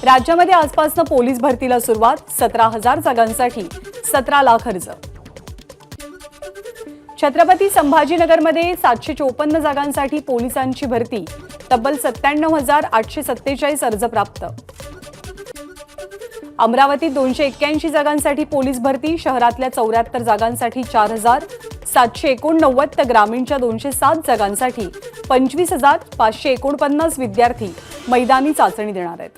राज्यामध्ये आजपासून पोलीस भरतीला सुरुवात 17,000 जागांसाठी 17 लाख अर्ज। छत्रपती संभाजीनगरमध्ये 754 जागांसाठी पोलिसांची भरती, तब्बल 97,847 अर्ज प्राप्त। अमरावतीत 281 जागांसाठी पोलीस भरती, शहरातल्या 74 जागांसाठी 4,789 तर ग्रामीणच्या 207 जागांसाठी 25,549 विद्यार्थी मैदानी चाचणी देणार आहेत।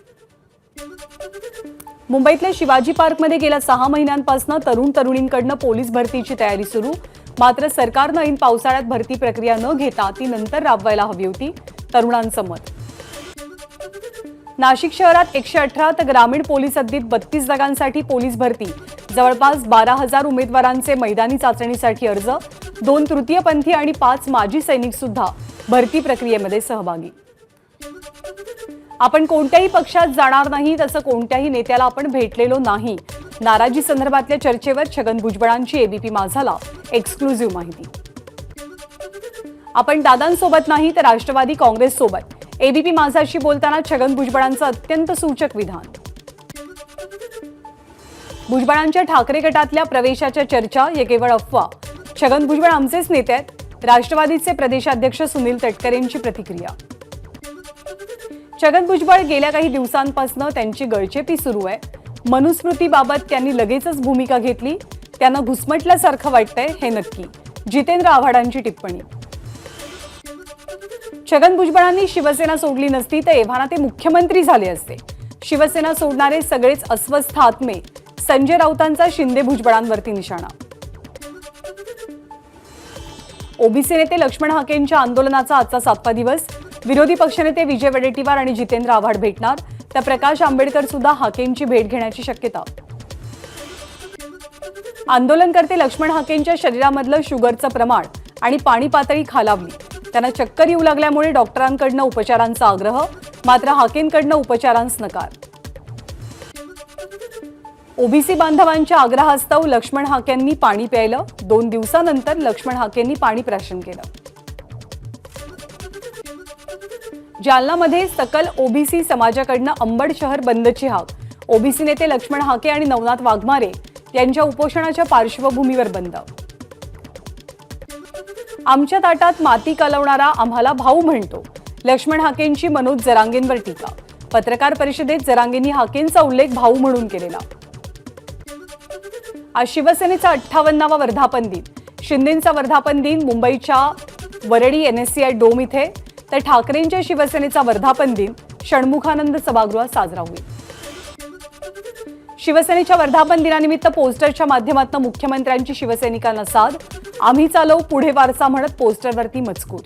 मुंबईतल्या शिवाजी पार्कमध्ये गेल्या 6 महिन्यांपासून तरुण-तरुणींकडून पोलीस भरतीची तयारी सुरू, मात्र सरकारनं ऐन पावसाळ्यात भरती प्रक्रिया न घेता ती नंतर राबवायला हवी होती, तरुणांचं मत। नाशिक शहरात 118 तर ग्रामीण पोलीस हद्दीत 32 जागांसाठी पोलीस भरती, जवळपास 12,000 उमेदवारांचे मैदानी चाचणीसाठी अर्ज, 2 तृतीयपंथी आणि 5 माजी सैनिक सुद्धा भरती प्रक्रियेमध्ये सहभागी। आपण कोणत्याही पक्षात जाणार नाही, तसं कोणत्याही नेत्याला आपण भेटलेलो नाही, नाराजी संदर्भातल्या चर्चेवर छगन भुजबळांची एबीपी माझाला एक्सक्लुझिव्ह माहिती। आपण दादांसोबत नाही तर राष्ट्रवादी काँग्रेससोबत, एबीपी माझाशी बोलताना छगन भुजबळांचं अत्यंत सूचक विधान। भुजबळांच्या ठाकरे गटातल्या प्रवेशाच्या चर्चा हे केवळ अफवा, छगन भुजबळ आमचेच नेते आहेत, राष्ट्रवादीचे प्रदेशाध्यक्ष सुनील तटकरेंची प्रतिक्रिया। छगन भुजबळ गेल्या काही दिवसांपासून त्यांची गळचेपी सुरू आहे, मनुस्मृतीबाबत त्यांनी लगेचच भूमिका घेतली, त्यांना घुसमटल्यासारखं वाटतंय हे नक्की, जितेंद्र आव्हाडांची टिप्पणी। छगन भुजबळांनी शिवसेना सोडली नसती तर एव्हाना ते मुख्यमंत्री झाले असते, शिवसेना सोडणारे सगळेच अस्वस्थ आत्मे, संजय राऊतांचा शिंदे भुजबळांवरती निशाणा। ओबीसी नेते लक्ष्मण हाकेंच्या आंदोलनाचा आजचा 7वा दिवस, विरोधी पक्षनेते विजय वडेट्टीवार आणि जितेंद्र आव्हाड भेटणार, तर प्रकाश आंबेडकर सुद्धा हाकेंची भेट घेण्याची शक्यता। आंदोलनकर्ते लक्ष्मण हाकेंच्या शरीरामधलं शुगरचं प्रमाण आणि पाणी पातळी खालावली, त्यांना चक्कर येऊ लागल्यामुळे डॉक्टरांकडून उपचारांचा आग्रह, मात्र हाकेंकडून उपचारांस नकार। ओबीसी बांधवांच्या आग्रहास्तव लक्ष्मण हाकेंनी पाणी प्यायलं, 2 दिवसानंतर लक्ष्मण हाकेंनी पाणी प्राशन केलं। जालनामध्ये सकल ओबीसी समाजाकडून अंबड शहर बंदची हाक, ओबीसी नेते लक्ष्मण हाके आणि नवनाथ वाघमारे यांच्या उपोषणाच्या पार्श्वभूमीवर बंद। आमच्या ताटात माती कालवणारा आम्हाला भाऊ म्हणतो, लक्ष्मण हाकेंची मनोज जरांगेंवर टीका, पत्रकार परिषदेत जरांगेंनी हाकेंचा उल्लेख भाऊ म्हणून केलेला। आज शिवसेनेचा 58वा वर्धापन दिन, शिंदेंचा वर्धापन दिन मुंबईच्या वरळी एनएससीआय डोम इथे, तर ठाकरेंच्या शिवसेनेचा वर्धापन दिन षण्मुखानंद सभागृहात साजरा होईल। शिवसेनेच्या वर्धापन दिनानिमित्त पोस्टरच्या माध्यमातून मुख्यमंत्र्यांची शिवसैनिकांना साद, आम्ही चालवू पुढे वारसा म्हणत पोस्टरवरती मजकूर।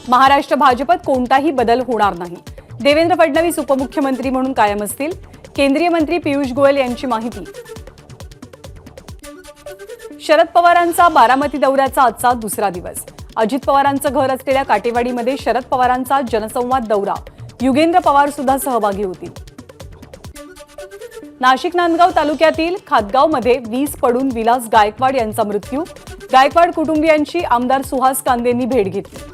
महाराष्ट्र भाजपात कोणताही बदल होणार नाही, देवेंद्र फडणवीस उपमुख्यमंत्री म्हणून कायम असतील, केंद्रीय मंत्री पियुष गोयल यांची माहिती। शरद पवारांचा बारामती दौऱ्याचा आजचा 2रा दिवस, अजित पवारांचं घर असलेल्या काटेवाडीमध्ये शरद पवारांचा जनसंवाद दौरा, युगेंद्र पवार सुद्धा सहभागी होतील। नाशिक नांदगाव तालुक्यातील खातगावमध्ये वीज पडून विलास गायकवाड यांचा मृत्यू, गायकवाड कुटुंबियांची आमदार सुहास कांदेंनी भेट घेतली।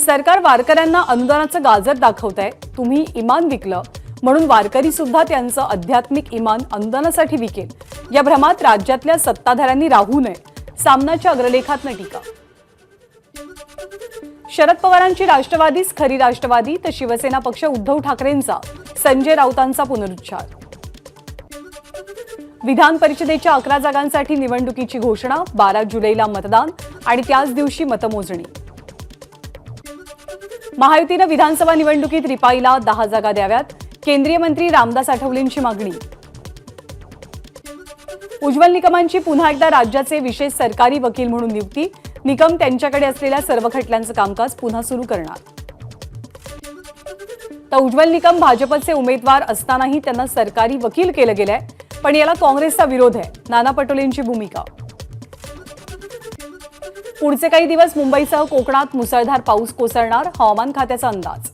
सरकार वारकऱ्यांना अनुदानाचं गाजर दाखवतंय, तुम्ही इमान विकलं म्हणून वारकरी सुद्धा त्यांचं आध्यात्मिक इमान अनुदानासाठी विकेल, या भ्रमात राज्यातल्या सत्ताधाऱ्यांनी राहू नये, सामनाच्या अग्रलेखातनं टीका। शरद पवारांची राष्ट्रवादीच खरी राष्ट्रवादी, तर शिवसेना पक्ष उद्धव ठाकरेंचा संजय राऊतांचा पुनरुच्चार। विधान परिषदेच्या 11 जागांसाठी निवडणुकीची घोषणा, 12 जुलैला मतदान आणि त्याच दिवशी मतमोजणी। महायुतीनं विधानसभा निवडणुकीत रिपाईला 10 जागा द्याव्यात, केंद्रीय मंत्री रामदास आठवलेंची मागणी। उज्ज्वल निकमांची पुन्हा एकदा राज्याचे विशेष सरकारी वकील म्हणून नियुक्ती, निकम त्यांच्याकडे असलेल्या सर्व खटल्यांचं कामकाज पुन्हा सुरू करणार। तर उज्ज्वल निकम भाजपचे उमेदवार असतानाही त्यांना सरकारी वकील केलं गेलंय, पण याला काँग्रेसचा विरोध आहे, नाना पटोलेंची भूमिका। पुढचे काही दिवस मुंबईसह कोकणात मुसळधार पाऊस कोसळणार, हवामान खात्याचा अंदाज।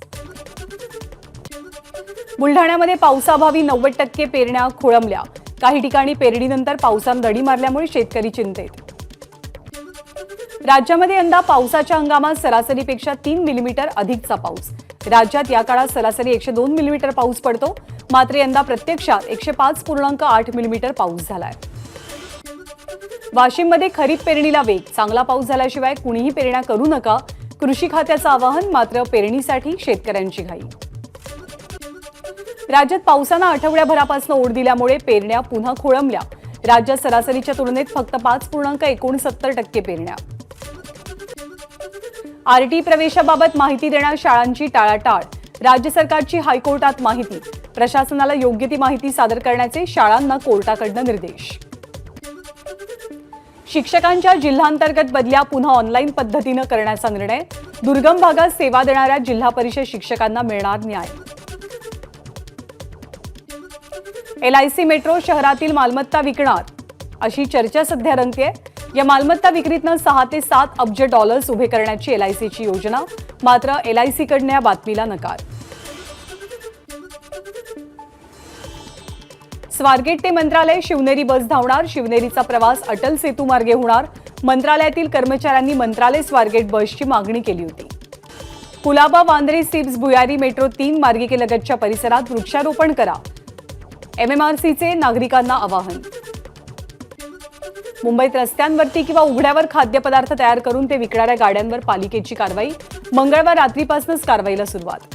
बुलढाण्यामध्ये पावसाअभावी 90% पेरण्या खोळंबल्या, काही ठिकाणी पेरणीनंतर पावसानं दडी मारल्यामुळे शेतकरी चिंतेत। राज्यामध्ये यंदा पावसाच्या हंगामात सरासरीपेक्षा 3 मिलीमीटर अधिकचा पाऊस. राज्यात या काळात सरासरी 102 मिलीमीटर पाऊस पडतो, मात्र यंदा प्रत्यक्षात 105.8 मिलीमीटर पाऊस झालाय. वाशिममध्ये खरीप पेरणीला वेग. चांगला पाऊस झाल्याशिवाय कुणीही पेरण्या करू नका, कृषी खात्याचं आवाहन. मात्र पेरणीसाठी शेतकऱ्यांची घाई. राज्यात पावसानं आठवड्याभरापासून ओढ दिल्यामुळे पेरण्या पुन्हा खोळंबल्या. राज्यात सरासरीच्या तुलनेत फक्त 5.69% पेरण्या. आरटी प्रवेशाबाबत माहिती देण्यास शाळांची टाळाटाळ. राज्य सरकारची हायकोर्टात माहिती. प्रशासनाला योग्य ती माहिती सादर करण्याचे शाळांना कोर्टाकडून निर्देश. शिक्षकांच्या जिल्हांतर्गत बदल्या पुन्हा ऑनलाईन पद्धतीनं करण्याचा निर्णय. दुर्गम भागात सेवा देणाऱ्या जिल्हा परिषद शिक्षकांना मिळणार न्याय. LIC मेट्रो शहरातील मालमत्ता विकणार अशी चर्चा सध्या रंगतेय. या मालमत्ता विक्रीतनं 6 ते 7 अब्ज डॉलर्स उभे करण्याची LICची योजना. मात्र LICकडनं या बातमीला नकार. स्वारगेट ते मंत्रालय शिवनेरी बस धावणार. शिवनेरीचा प्रवास अटल सेतू मार्गे होणार. मंत्रालयातील कर्मचाऱ्यांनी मंत्रालय स्वारगेट बसची मागणी केली होती. कुलाबा वांद्रे सिप्स भुयारी मेट्रो 3 मार्गिकेलगतच्या परिसरात वृक्षारोपण करा. MMRCचे नागरिकांना आवाहन. मुंबईत रस्त्यांवरती किंवा उघड्यावर खाद्यपदार्थ तयार करून ते विकणाऱ्या गाड्यांवर पालिकेची कारवाई. मंगळवार रात्रीपासूनच कारवाईला सुरुवात.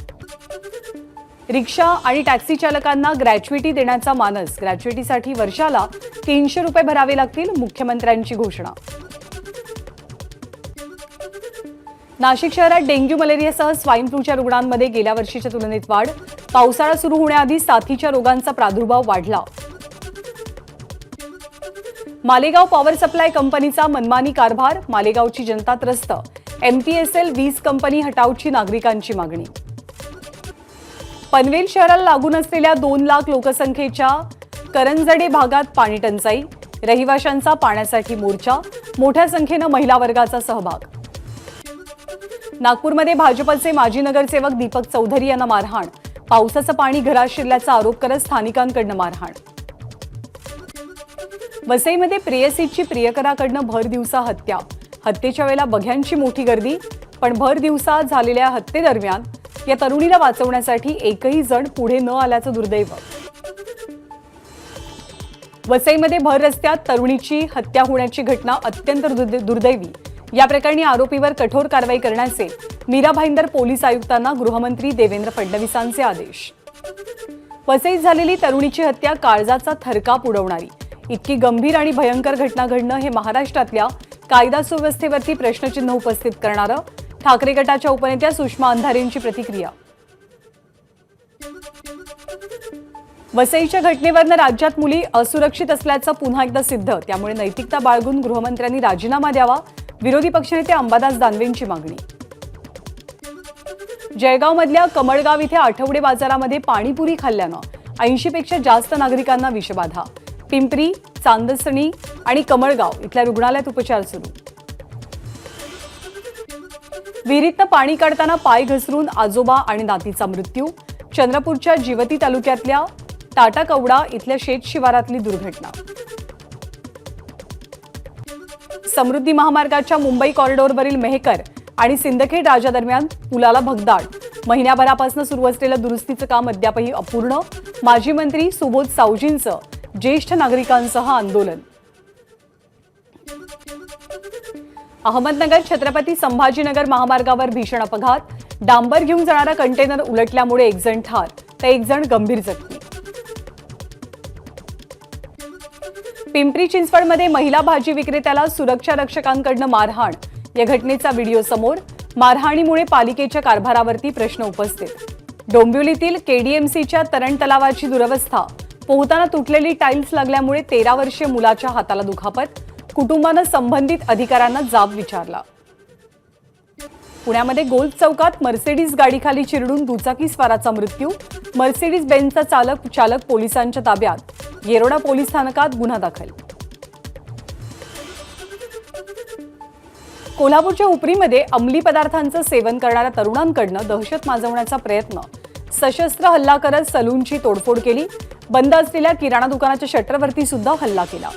रिक्षा आणि टॅक्सी चालकांना ग्रॅच्युइटी देण्याचा मानस. ग्रॅच्युइटीसाठी वर्षाला 300 रुपये भरावे लागतील. मुख्यमंत्र्यांची घोषणा. नाशिक शहरात डेंग्यू मलेरियासह स्वाईन फ्लूच्या रुग्णांमध्ये गेल्या वर्षीच्या तुलनेत वाढ. पावसाळा सुरू होण्याआधी साथीच्या रोगांचा प्रादुर्भाव वाढला. मालेगाव पॉवर सप्लाय कंपनीचा मनमानी कारभार. मालेगावची जनता त्रस्त. MPSL वीज कंपनी हटावची नागरिकांची मागणी. पनवेल शहराला लागून असलेल्या 2 लाख लोकसंख्येच्या करंजडे भागात पाणी टंचाई. रहिवाशांचा पाण्यासाठी मोर्चा. मोठ्या संख्येनं महिला वर्गाचा सहभाग. नागपूरमध्ये भाजपचे माजी नगरसेवक दीपक चौधरी यांना मारहाण. पावसाचं पाणी घरात शिरल्याचा आरोप करत स्थानिकांकडनं मारहाण. वसईमध्ये प्रेयसीची प्रियकराकडनं भर दिवसा हत्या. हत्येच्या वेळेला बघ्यांची मोठी गर्दी. पण भर दिवसा झालेल्या हत्येदरम्यान या तरुणीला वाचवण्यासाठी एकही जण पुढे न आल्याचं दुर्दैव. वसईमध्ये भर रस्त्यात तरुणीची हत्या होण्याची घटना अत्यंत दुर्दैवी. या प्रकरणी आरोपीवर कठोर कारवाई करण्याचे मीरा भाईंदर पोलीस आयुक्तांना गृहमंत्री देवेंद्र फडणवीसांचे आदेश. वसईत झालेली तरुणीची हत्या काळजाचा थरकाप उडवणारी. इतकी गंभीर आणि भयंकर घटना घडणं हे महाराष्ट्रातल्या कायदा सुव्यवस्थेवरती प्रश्नचिन्ह उपस्थित करणारं. ठाकरे गटाच्या उपनेत्या सुषमा अंधारेंची प्रतिक्रिया. वसईच्या घटनेवरनं राज्यात मुली असुरक्षित असल्याचं पुन्हा एकदा सिद्ध. त्यामुळे नैतिकता बाळगून गृहमंत्र्यांनी राजीनामा द्यावा. विरोधी पक्षनेते अंबादास दानवेंची मागणी. जळगावमधल्या कमळगाव इथे आठवडे बाजारामध्ये पाणीपुरी खाल्ल्यानं 80 पेक्षा जास्त नागरिकांना विषबाधा. पिंपरी, चांदसणी आणि कमळगाव इथल्या रुग्णालयात उपचार सुरू. विहिरीतनं पाणी काढताना पाय घसरून आजोबा आणि नातीचा मृत्यू. चंद्रपूरच्या जिवती तालुक्यातल्या टाटाकवडा इथल्या शेत शिवारातली दुर्घटना. समृद्धी महामार्गाच्या मुंबई कॉरिडॉरवरील मेहकर आणि सिंदखेड राजा दरम्यान पुलाला भगदाड. महिन्याभरापासून सुरू असलेलं दुरुस्तीचं काम अद्यापही अपूर्ण. माजी मंत्री सुबोध सावजींचं ज्येष्ठ नागरिकांसह आंदोलन. अहमदनगर छत्रपती संभाजीनगर महामार्गावर भीषण अपघात. डांबर घेऊन जाणारा कंटेनर उलटल्यामुळे 1 जण ठार तर 1 जण गंभीर जखमी. पिंपरी चिंचवडमध्ये महिला भाजी विक्रेत्याला सुरक्षा रक्षकांकडनं मारहाण. या घटनेचा व्हिडिओ समोर. मारहाणीमुळे पालिकेच्या कारभारावरती प्रश्न उपस्थित. डोंबिवलीतील KDMCच्या तरण तलावाची दुरवस्था. पोहताना तुटलेली टाईल्स लागल्यामुळे 13 वर्षीय मुलाच्या हाताला दुखापत. कुटुंबानं संबंधित अधिकाऱ्यांना जाब विचारला. पुण्यामध्ये गोल्फ चौकात मर्सिडीज गाडीखाली चिरडून दुचाकीस्वाराचा मृत्यू. मर्सिडीज बेन्झचा चालक पोलिसांच्या ताब्यात. येरोडा पोलीस स्थानकात गुन्हा दाखल. कोल्हापूरच्या उपरीमध्ये अंमली पदार्थांचं सेवन करणाऱ्या तरुणांकडनं दहशत माजवण्याचा प्रयत्न. सशस्त्र हल्ला करत सलूनची तोडफोड केली. बंद असलेल्या किराणा दुकानाच्या शटरवरती सुद्धा हल्ला केला.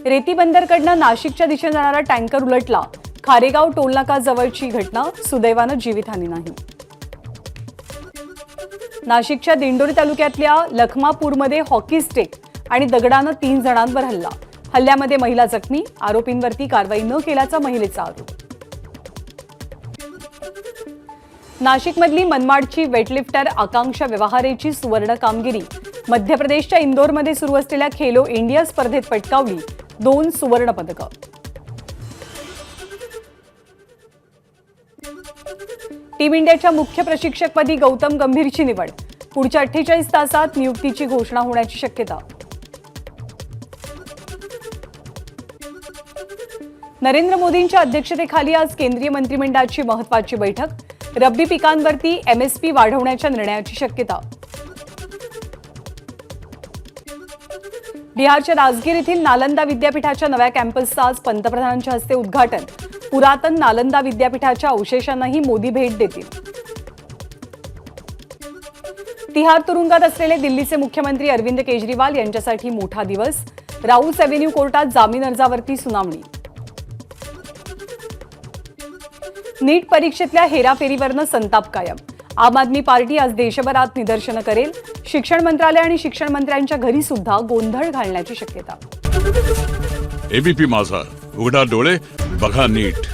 रेती बंदरकडनं नाशिकच्या दिशेने जाणारा टँकर उलटला. खारेगाव टोलनाका जवळची घटना. सुदैवानं जीवितहानी नाही. नाशिकच्या दिंडोरी तालुक्यातल्या लखमापूरमध्ये हॉकी स्टिक आणि दगडानं 3 जणांवर हल्ला. हल्ल्यामध्ये महिला जखमी. आरोपींवरती कारवाई न केल्याचा महिलेचा आरोप. नाशिकमधली मनमाडची वेटलिफ्टर आकांक्षा व्यवहारेची सुवर्ण कामगिरी. मध्य प्रदेशच्या इंदोरमध्ये सुरू असलेल्या खेलो इंडिया स्पर्धेत पटकावली 2 सुवर्ण पदकं. टीम इंडियाच्या मुख्य प्रशिक्षकपदी गौतम गंभीरची निवड. पुढच्या 48 तासात नियुक्तीची घोषणा होण्याची शक्यता. नरेंद्र मोदींच्या अध्यक्षतेखाली आज केंद्रीय मंत्रिमंडळाची महत्त्वाची बैठक. रब्बी पिकांवरती MSP वाढवण्याच्या निर्णयाची शक्यता. बिहारच्या राजगीर येथील नालंदा विद्यापीठाच्या नव्या कॅम्पसचं आज पंतप्रधानांच्या हस्ते उद्घाटन. पुरातन नालंदा विद्यापीठाच्या अवशेषांनाही मोदी भेट देतील. तिहार तुरुंगात असलेले दिल्लीचे मुख्यमंत्री अरविंद केजरीवाल यांच्यासाठी मोठा दिवस. राऊस एव्हेन्यू कोर्टात जामीन अर्जावरती सुनावणी. नीट परीक्षेतल्या हेराफेरीवरनं संताप कायम. आम आदमी पार्टी आज देशभरात निदर्शनं करेल. शिक्षण मंत्रालय आणि शिक्षण मंत्र्यांच्या घरी सुद्धा गोंधळ घालण्याची शक्यता. ABP माझा, उघडा डोळे बघा नीट.